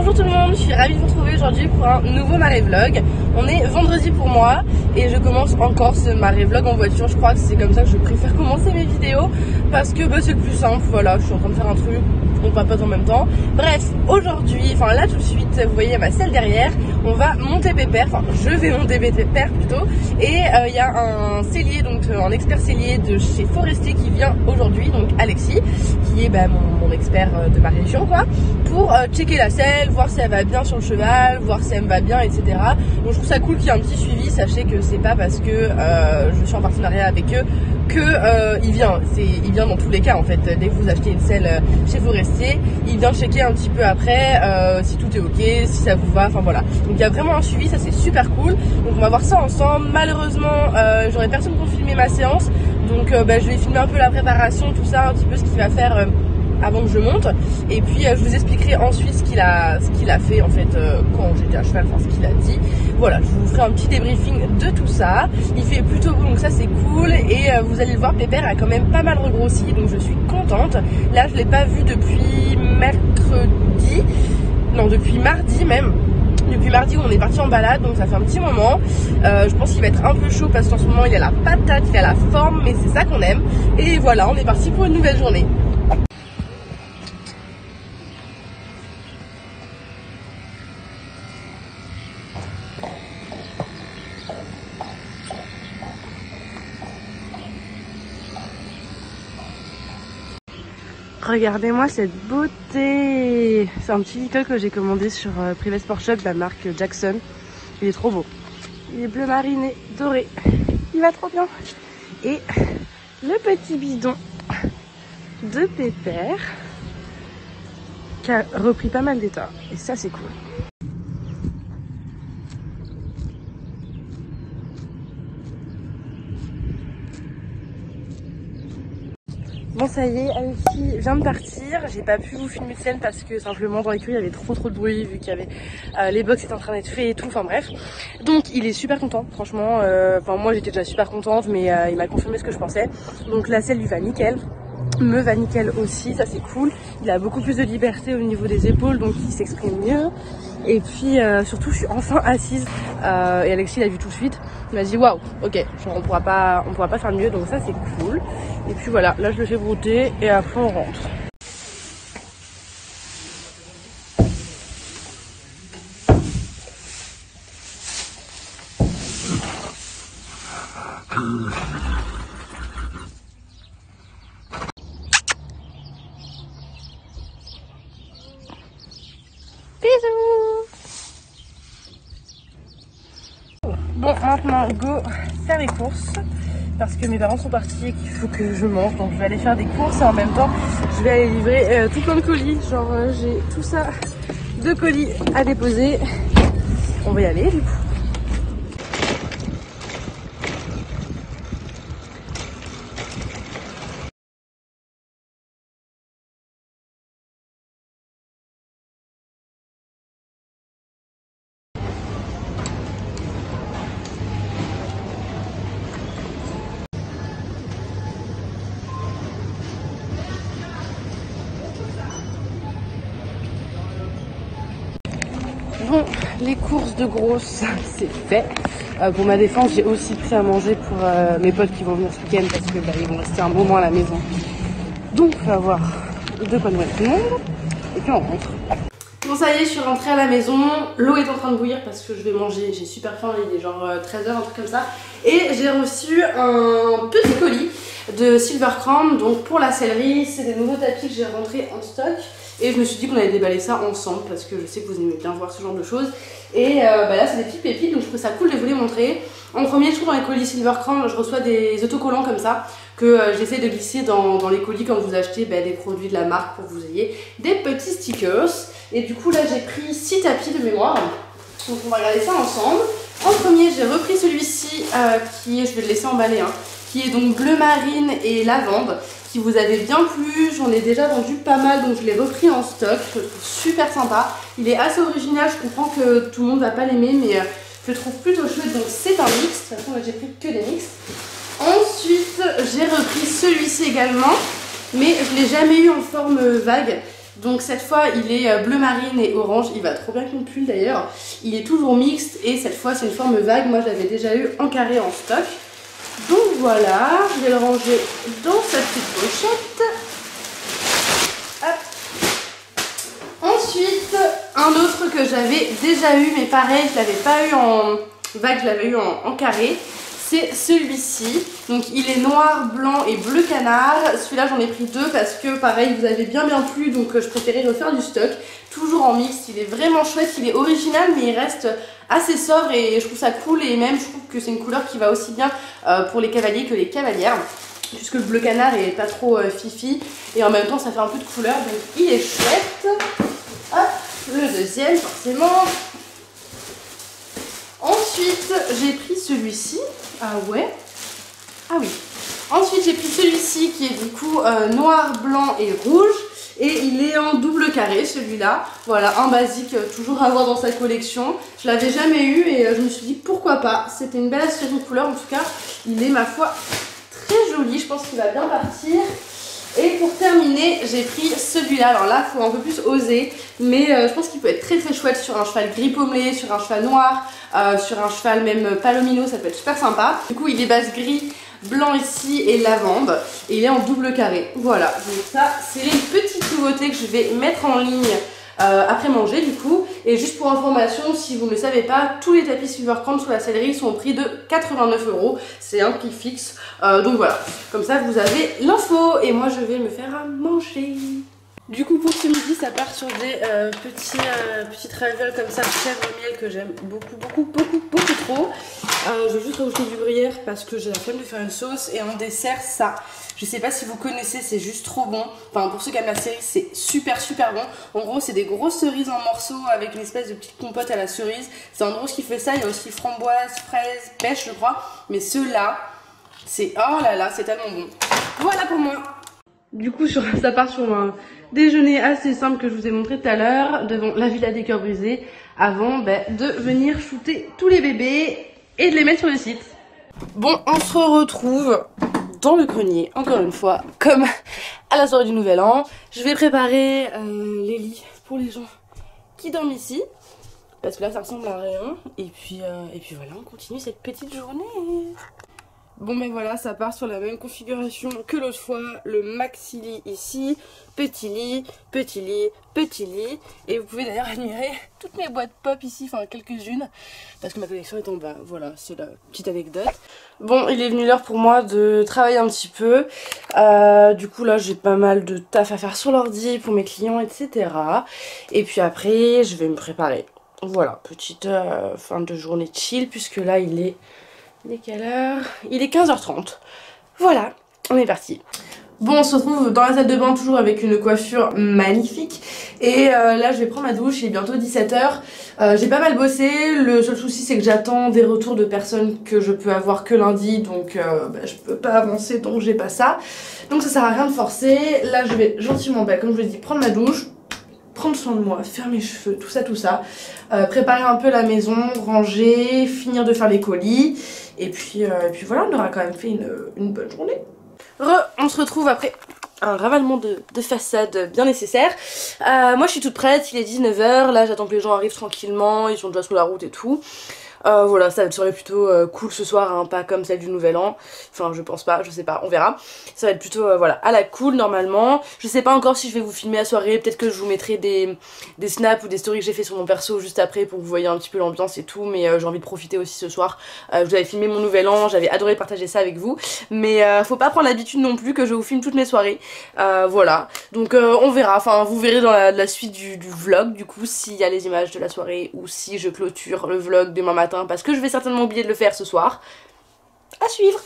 Bonjour tout le monde, je suis ravie de vous retrouver aujourd'hui pour un nouveau marée vlog. On est vendredi pour moi et je commence encore ce marée vlog en voiture. Je crois que c'est comme ça que je préfère commencer mes vidéos parce que c'est le plus simple. Voilà, je suis en train de faire un truc, on papote en même temps. Bref, aujourd'hui, enfin là tout de suite, vous voyez ma selle derrière, on va monter Pépère, enfin je vais monter Pépère plutôt. Et il y a un sellier, donc un expert sellier de chez Forestier qui vient aujourd'hui, donc Alexis, qui est mon expert de ma région quoi, pour checker la selle, voir si elle va bien sur le cheval, voir si elle me va bien, etc. Donc je trouve ça cool qu'il y ait un petit suivi. Sachez que c'est pas parce que je suis en partenariat avec eux que il vient dans tous les cas en fait. Dès que vous achetez une selle chez Forestier, il vient checker un petit peu après si tout est ok, si ça vous va, enfin voilà. Donc il y a vraiment un suivi, ça c'est super cool. Donc on va voir ça ensemble. Malheureusement j'aurai personne pour filmer ma séance, donc je vais filmer un peu la préparation, tout ça, un petit peu ce qu'il va faire avant que je monte, et puis je vous expliquerai ensuite ce qu'il a fait en fait quand j'étais à cheval, enfin ce qu'il a dit. Voilà, je vous ferai un petit débriefing de tout ça. Il fait plutôt beau, donc ça c'est cool, et vous allez le voir, Pépère a quand même pas mal regrossi, donc je suis contente. Là je l'ai pas vu depuis mercredi, non depuis mardi même. Depuis mardi où on est parti en balade, donc ça fait un petit moment. Je pense qu'il va être un peu chaud parce qu'en ce moment il a la patate, il a la forme, mais c'est ça qu'on aime. Et voilà, on est parti pour une nouvelle journée. Regardez-moi cette beauté! C'est un petit vehicle que j'ai commandé sur Privé Sport Shop de la marque Jackson. Il est trop beau. Il est bleu mariné, doré. Il va trop bien. Et le petit bidon de Pépère qui a repris pas mal d'état. Et ça c'est cool. Bon ça y est, Alexis vient de partir. J'ai pas pu vous filmer de scène parce que simplement dans l'écurie il y avait trop de bruit vu qu'il y avait les box étaient en train d'être faits et tout, enfin bref. Donc il est super content franchement, enfin moi j'étais déjà super contente, mais il m'a confirmé ce que je pensais. Donc la selle lui va nickel, me va nickel aussi, ça c'est cool. Il a beaucoup plus de liberté au niveau des épaules, donc il s'exprime mieux. Et puis surtout je suis enfin assise et Alexis l'a vu tout de suite. Il m'a dit waouh, ok, genre on pourra pas faire mieux, donc ça c'est cool. Et puis voilà, là je le fais brouter et après on rentre. Bisous. Bon, maintenant go faire les courses parce que mes parents sont partis et qu'il faut que je mange, donc je vais aller faire des courses et en même temps je vais aller livrer tout plein de colis. Genre j'ai tout ça de colis à déposer. On va y aller du coup. Bon, les courses de grosses, c'est fait. Pour ma défense, j'ai aussi pris à manger pour mes potes qui vont venir ce week-end parce que ils vont rester un bon moment à la maison. Donc, on va avoir deux bonnes nouvelles tout le monde et puis on rentre. Bon, ça y est, je suis rentrée à la maison. L'eau est en train de bouillir parce que je vais manger. J'ai super faim, il est genre 13h, un truc comme ça. Et j'ai reçu un petit colis de Silver Crown. Donc, pour la sellerie, c'est des nouveaux tapis que j'ai rentrés en stock. Et je me suis dit qu'on allait déballer ça ensemble parce que je sais que vous aimez bien voir ce genre de choses. Et là c'est des petites pépites, donc je trouve ça cool de vous les montrer. En premier, je trouve dans les colis Silver Crown, je reçois des autocollants comme ça que j'essaie de glisser dans les colis quand vous achetez des produits de la marque pour que vous ayez des petits stickers. Et du coup là j'ai pris 6 tapis de mémoire, donc on va regarder ça ensemble. En premier j'ai repris celui-ci qui est, je vais le laisser emballer, qui est donc bleu marine et lavande, qui vous avait bien plu. J'en ai déjà vendu pas mal, donc je l'ai repris en stock. Je le trouve super sympa. Il est assez original, je comprends que tout le monde va pas l'aimer, mais je le trouve plutôt chouette. Donc c'est un mix, de toute façon j'ai pris que des mix. Ensuite j'ai repris celui-ci également, mais je l'ai jamais eu en forme vague. Donc cette fois il est bleu marine et orange, il va trop bien avec mon pull d'ailleurs. Il est toujours mixte et cette fois c'est une forme vague, moi j'avais déjà eu en carré en stock. Donc voilà, je vais le ranger dans sa petite pochette. Hop. Ensuite, un autre que j'avais déjà eu, mais pareil, je l'avais pas eu en vague, je l'avais eu en carré. C'est celui-ci. Donc il est noir, blanc et bleu canard. Celui-là j'en ai pris deux parce que pareil, vous avez bien plu, donc je préférais refaire du stock. Toujours en mixte, il est vraiment chouette, il est original mais il reste assez sobre et je trouve ça cool et même je trouve que c'est une couleur qui va aussi bien pour les cavaliers que les cavalières. Puisque le bleu canard est pas trop fifi et en même temps ça fait un peu de couleur, donc il est chouette. Hop, le deuxième forcément. Ensuite j'ai pris celui-ci. Ah ouais. Ah oui. Ensuite j'ai pris celui-ci qui est du coup noir, blanc et rouge. Et il est en double carré celui-là. Voilà, un basique toujours à avoir dans sa collection. Je l'avais jamais eu et je me suis dit pourquoi pas. C'était une belle association de couleurs. En tout cas, il est ma foi très joli. Je pense qu'il va bien partir. Et pour terminer, j'ai pris celui-là. Alors là, il faut un peu plus oser. Mais je pense qu'il peut être très chouette sur un cheval gris pommelé, sur un cheval noir, sur un cheval même palomino. Ça peut être super sympa. Du coup, il est base gris, blanc ici et lavande. Et il est en double carré. Voilà, donc ça, c'est les petites nouveautés que je vais mettre en ligne après manger du coup. Et juste pour information, si vous ne le savez pas, tous les tapis Silvercrown sur la sellerie sont au prix de 89 €. C'est un prix fixe. Donc voilà, comme ça vous avez l'info. Et moi je vais me faire à manger. Du coup pour ce midi ça part sur des petites ravioles comme ça, chèvre miel que j'aime beaucoup trop. Je vais juste rajouter du gruyère parce que j'ai la flemme de faire une sauce. Et en dessert ça, je sais pas si vous connaissez, c'est juste trop bon. Enfin pour ceux qui aiment la série c'est super bon. En gros c'est des grosses cerises en morceaux avec une espèce de petite compote à la cerise. C'est Andros qui fait ça, il y a aussi framboise, fraise, pêche je crois. Mais ceux-là, c'est oh là là, c'est tellement bon. Voilà pour moi. Du coup ça part sur un déjeuner assez simple que je vous ai montré tout à l'heure devant la Villa des Cœurs Brisés avant de venir shooter tous les bébés et de les mettre sur le site. Bon, on se retrouve dans le grenier, encore une fois, comme à la soirée du Nouvel An. Je vais préparer les lits pour les gens qui dorment ici, parce que là ça ressemble à rien. Et puis voilà, on continue cette petite journée. Bon ben voilà, ça part sur la même configuration que l'autre fois, le maxi lit ici, petit lit, petit lit, petit lit. Et vous pouvez d'ailleurs admirer toutes mes boîtes pop ici, enfin quelques-unes, parce que ma collection est en bas. Voilà, c'est la petite anecdote. Bon, il est venu l'heure pour moi de travailler un petit peu. Du coup là j'ai pas mal de taf à faire sur l'ordi pour mes clients, etc. Et puis après je vais me préparer. Voilà, petite fin de journée chill, puisque là il est quelle heure? Il est 15h30. Voilà, on est parti. Bon, on se retrouve dans la salle de bain toujours avec une coiffure magnifique. Et là je vais prendre ma douche, il est bientôt 17h. J'ai pas mal bossé, le seul souci c'est que j'attends des retours de personnes que je peux avoir que lundi. Donc je peux pas avancer tant que j'ai pas ça. Donc ça sert à rien de forcer. Là je vais gentiment, comme je vous l'ai dit, prendre ma douche, prendre soin de moi, faire mes cheveux, tout ça. Préparer un peu la maison, ranger, finir de faire les colis. Et puis voilà, on aura quand même fait une bonne journée. On se retrouve après un ravalement de façade bien nécessaire. Moi je suis toute prête, il est 19h, là j'attends que les gens arrivent tranquillement, ils sont déjà sous la route et tout. Voilà, ça va être une soirée plutôt cool ce soir, hein, pas comme celle du Nouvel An. Enfin, je pense pas, je sais pas, on verra. Ça va être plutôt, voilà, à la cool normalement. Je sais pas encore si je vais vous filmer la soirée, peut-être que je vous mettrai des snaps ou des stories que j'ai fait sur mon perso juste après pour que vous voyez un petit peu l'ambiance et tout. Mais j'ai envie de profiter aussi ce soir. Je vous avais filmé mon Nouvel An, j'avais adoré partager ça avec vous. Mais faut pas prendre l'habitude non plus que je vous filme toutes mes soirées. Voilà, donc on verra, enfin vous verrez dans la suite du vlog du coup s'il y a les images de la soirée ou si je clôture le vlog demain matin. Parce que je vais certainement oublier de le faire ce soir. À suivre.